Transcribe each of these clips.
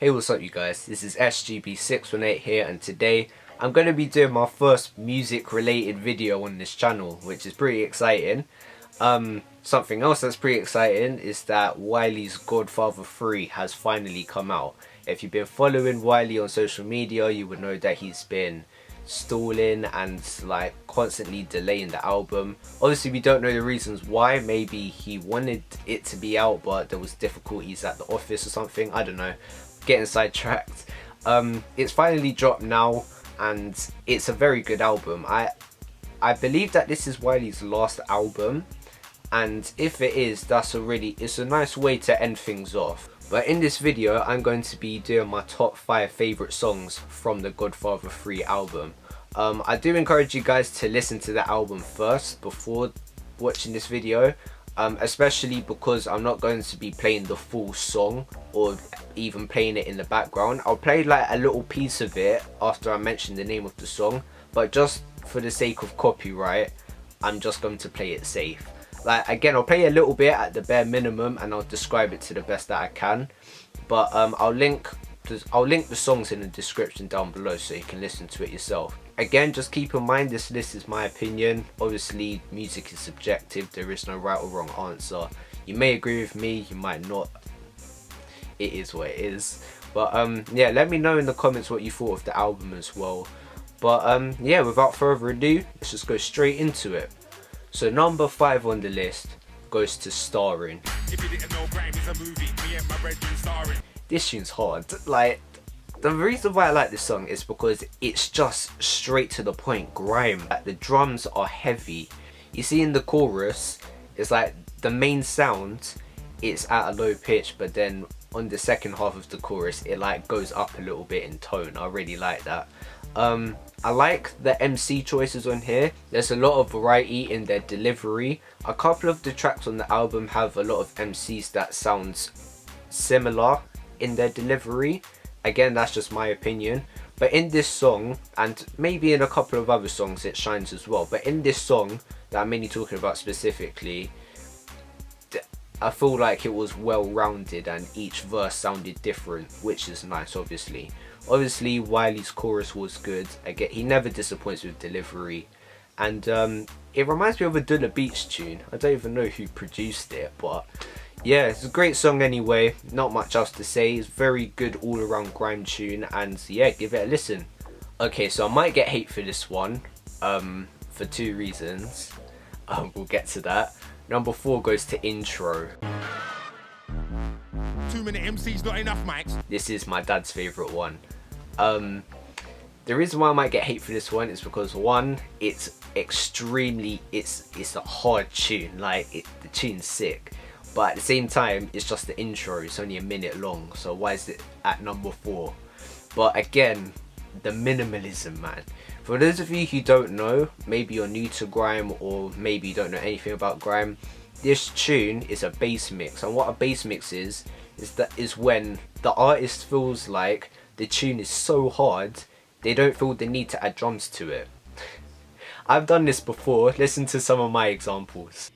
Hey, what's up you guys, this is SGB618 here, and today I'm going to be doing my first music related video on this channel, which is pretty exciting. Something else that's pretty exciting is that Wiley's Godfather 3 has finally come out. If you've been following Wiley on social media, you would know that he's been stalling and like constantly delaying the album. Obviously we don't know the reasons why. Maybe he wanted it to be out but there was difficulties at the office or something, I don't know, getting sidetracked. It's finally dropped now and it's a very good album. I believe that this is Wiley's last album, and if it is, it's a nice way to end things off. But in this video I'm going to be doing my top 5 favourite songs from the Godfather 3 album. I do encourage you guys to listen to the album first before watching this video, especially because I'm not going to be playing the full song or even playing it in the background. I'll play like a little piece of it after I mention the name of the song, but just for the sake of copyright I'm just going to play it safe. Like, again, I'll play a little bit at the bare minimum and I'll describe it to the best that I can, but I'll link the songs in the description down below so you can listen to it yourself. Again, just keep in mind this list is my opinion. Obviously music is subjective, there is no right or wrong answer. You may agree with me, you might not. It is what it is. But yeah, let me know in the comments what you thought of the album as well. But yeah, without further ado, let's just go straight into it. So number 5 on the list goes to Starring. If you didn't know, Grime is a movie. Me and my brethren starring. This tune's hard. Like, the reason why I like this song is because it's just straight to the point, grime. Like, the drums are heavy. You see in the chorus, it's like the main sound, it's at a low pitch, but then on the second half of the chorus, it like goes up a little bit in tone. I really like that. I like the MC choices on here. There's a lot of variety in their delivery. A couple of the tracks on the album have a lot of MCs that sounds similar in their delivery. Again, that's just my opinion. But in this song, and maybe in a couple of other songs it shines as well, but in this song that I'm mainly talking about specifically, I feel like it was well rounded and each verse sounded different, which is nice. Obviously Wiley's chorus was good. Again, he never disappoints with delivery, and it reminds me of a Dula Beach tune. I don't even know who produced it, but yeah, it's a great song anyway. Not much else to say. It's very good all around grime tune, and yeah, give it a listen. Okay, so I might get hate for this one for 2 reasons. We'll get to that. Number 4 goes to Intro. Too many MCs, not enough mics. This is my dad's favourite one. The reason why I might get hate for this one is because, one, it's extremely, it's a hard tune. Like, the tune's sick, but at the same time it's just the intro. It's only a minute long, so why is it at number 4? But again, the minimalism, man. For those of you who don't know, maybe you're new to grime or maybe you don't know anything about grime, this tune is a bass mix, and what a bass mix is when the artist feels like the tune is so hard they don't feel the need to add drums to it. I've done this before. Listen to some of my examples.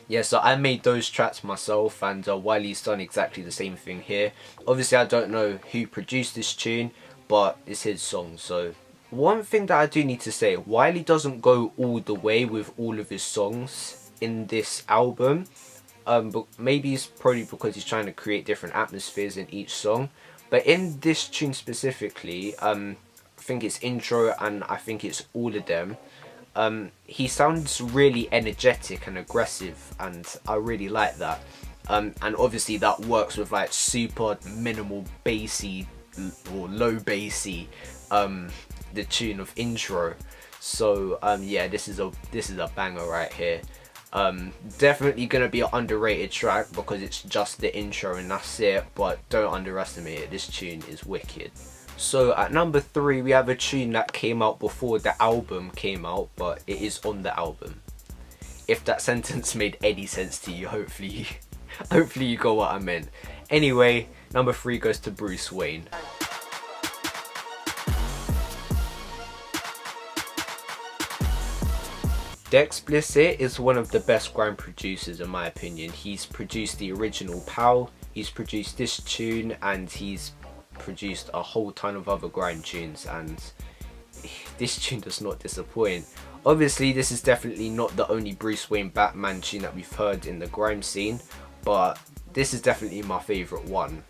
Yeah, so I made those tracks myself, and Wiley's done exactly the same thing here. Obviously I don't know who produced this tune, but it's his song. So one thing that I do need to say, Wiley doesn't go all the way with all of his songs in this album. But maybe it's probably because he's trying to create different atmospheres in each song. But in this tune specifically, I think it's Intro and I think it's all of them. He sounds really energetic and aggressive, and I really like that. And obviously that works with like super minimal bassy or low bassy the tune of Intro. So yeah, this is a banger right here. Definitely gonna be an underrated track because it's just the intro and that's it, but don't underestimate it. This tune is wicked. So at number 3 we have a tune that came out before the album came out, but it is on the album. If that sentence made any sense to you, hopefully hopefully you got what I meant. Anyway, number 3 goes to Bruce Wayne. Dexplicit is one of the best grime producers in my opinion. He's produced the original POW, he's produced this tune, and he's produced a whole ton of other grime tunes, and this tune does not disappoint. Obviously this is definitely not the only Bruce Wayne Batman tune that we've heard in the grime scene, but this is definitely my favourite one.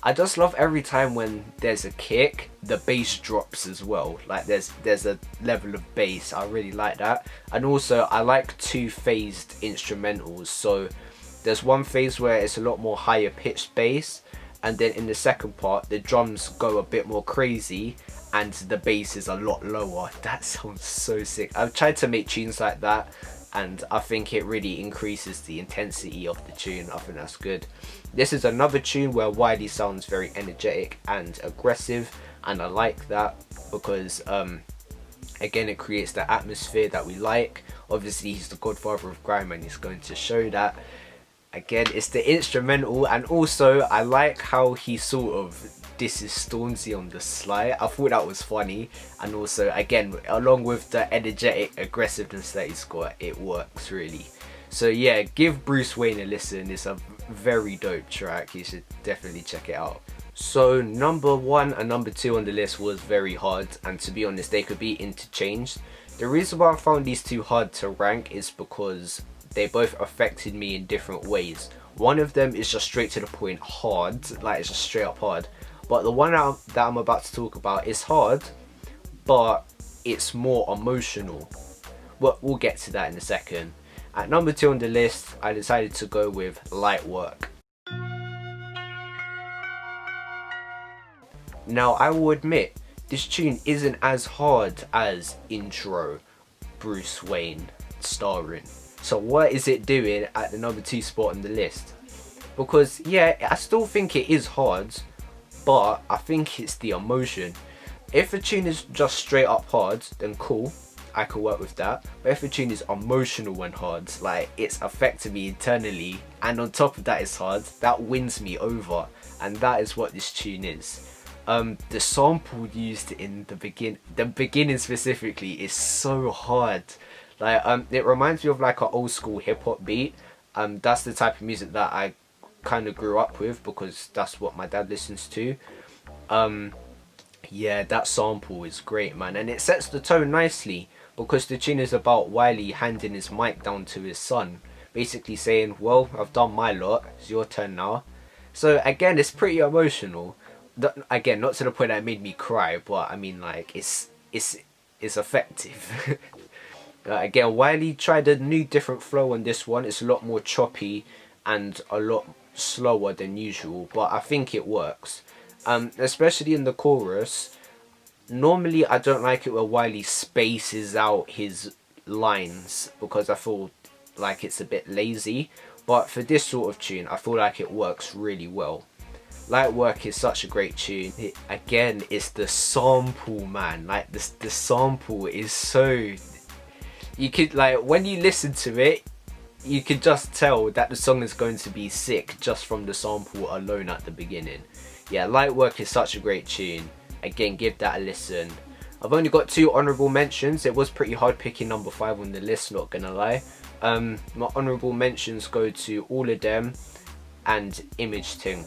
I just love every time when there's a kick, the bass drops as well. Like there's a level of bass. I really like that. And also I like 2-phased instrumentals. So there's one phase where it's a lot more higher pitched bass, and then in the second part the drums go a bit more crazy and the bass is a lot lower. That sounds so sick. I've tried to make tunes like that, and I think it really increases the intensity of the tune. I think that's good. This is another tune where Wiley sounds very energetic and aggressive, and I like that because again, it creates the atmosphere that we like. Obviously he's the godfather of grime and he's going to show that. Again, it's the instrumental, and also I like how he sort of disses Stormzy on the sly. I thought that was funny, and also again, along with the energetic aggressiveness that he's got, it works really. So yeah, give Bruce Wayne a listen. It's a very dope track. You should definitely check it out. So number 1 and number 2 on the list was very hard, and to be honest they could be interchanged. The reason why I found these two hard to rank is because they both affected me in different ways. One of them is just straight to the point hard, like it's just straight up hard. But the one that I'm about to talk about is hard, but it's more emotional. We'll get to that in a second. At number 2 on the list, I decided to go with Light Work. Now I will admit, this tune isn't as hard as Intro, Bruce Wayne starring. So what is it doing at the number 2 spot on the list? Because yeah, I still think it is hard, but I think it's the emotion. If a tune is just straight up hard, then cool, I can work with that. But if a tune is emotional and hard, like it's affecting me internally, and on top of that it's hard, that wins me over, and that is what this tune is. The sample used in the beginning specifically is so hard. Like it reminds me of like an old school hip hop beat. That's the type of music that I kind of grew up with because that's what my dad listens to. Yeah, that sample is great, man, and it sets the tone nicely because the tune is about Wiley handing his mic down to his son, basically saying, well, I've done my lot, it's your turn now. So again, it's pretty emotional. Again, not to the point that it made me cry, but I mean, like, it's effective. Again, Wiley tried a new different flow on this one. It's a lot more choppy and a lot slower than usual, but I think it works. Especially in the chorus. Normally I don't like it where Wiley spaces out his lines because I feel like it's a bit lazy, but for this sort of tune I feel like it works really well. Light Work is such a great tune. Again, it's the sample, man. Like the sample is so, you could, like, when you listen to it, you could just tell that the song is going to be sick just from the sample alone at the beginning. Yeah, Light Work is such a great tune. Again, give that a listen. I've only got 2 honourable mentions. It was pretty hard picking number 5 on the list, not gonna lie. My honourable mentions go to All of Them and Image Ting.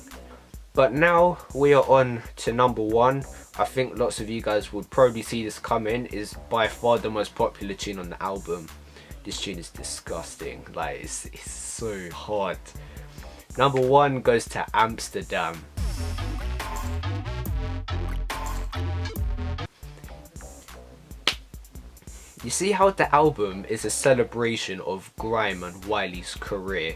But now we are on to number 1. I think lots of you guys would probably see this coming. Is by far the most popular tune on the album. This tune is disgusting. Like, it's so hard. Number 1 goes to Amsterdam. You see how the album is a celebration of grime and Wiley's career?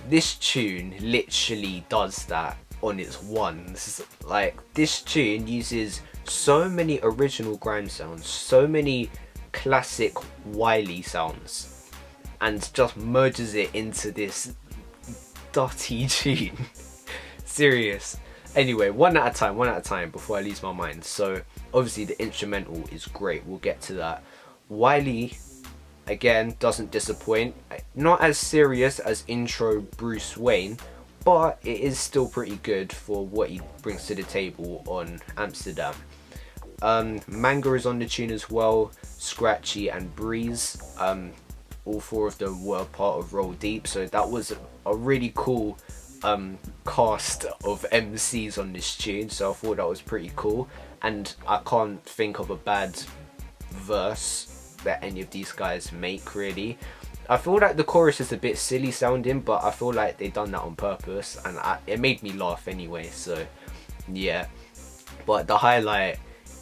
This tune literally does that on its ones. Like, this tune uses so many original grime sounds, so many classic Wiley sounds, and just merges it into this dirty tune. Serious. Anyway, one at a time before I lose my mind. So obviously the instrumental is great, we'll get to that. Wiley again, doesn't disappoint. Not as serious as intro Bruce Wayne, but it is still pretty good for what he brings to the table on Amsterdam. Manga is on the tune as well, Scratchy and Breeze. All four of them were part of Roll Deep, so that was a really cool cast of MCs on this tune, so I thought that was pretty cool. And I can't think of a bad verse that any of these guys make, really. I feel like the chorus is a bit silly sounding, but I feel like they done that on purpose, and it made me laugh anyway, so yeah. But the highlight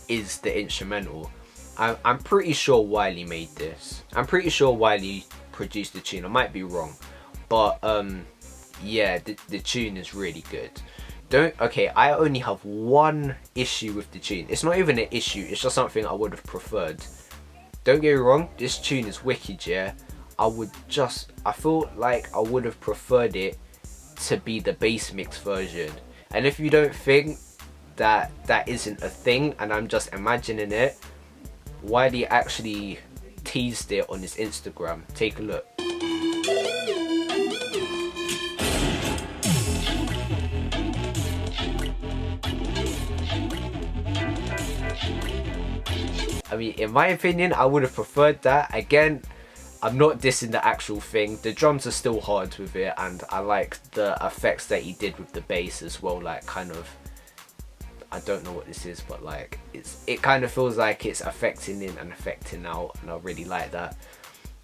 is the instrumental. I'm pretty sure Wiley made this. I'm pretty sure Wiley produced the tune. I might be wrong, but yeah, the tune is really good. Okay, I only have one issue with the tune. It's not even an issue, it's just something I would have preferred. Don't get me wrong, this tune is wicked, yeah. I feel like I would have preferred it to be the bass mix version. And if you don't think that isn't a thing and I'm just imagining it, Wiley actually teased it on his Instagram. Take a look. I mean, in my opinion, I would have preferred that. Again, I'm not dissing the actual thing. The drums are still hard with it, and I like the effects that he did with the bass as well. Like, kind of, I don't know what this is, but like, it kind of feels like it's affecting in and affecting out, and I really like that.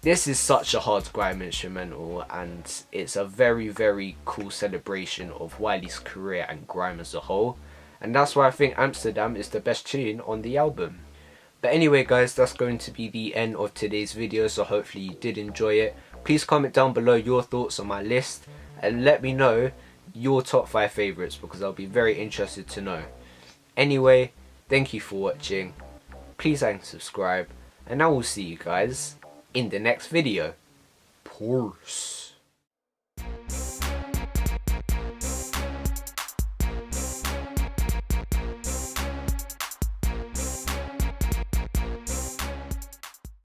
This is such a hard grime instrumental, and it's a very, very cool celebration of Wiley's career and grime as a whole. And that's why I think Amsterdam is the best tune on the album. But anyway guys, that's going to be the end of today's video, so hopefully you did enjoy it. Please comment down below your thoughts on my list, and let me know your top 5 favourites, because I'll be very interested to know. Anyway, thank you for watching. Please like and subscribe, and I will see you guys in the next video. Peace.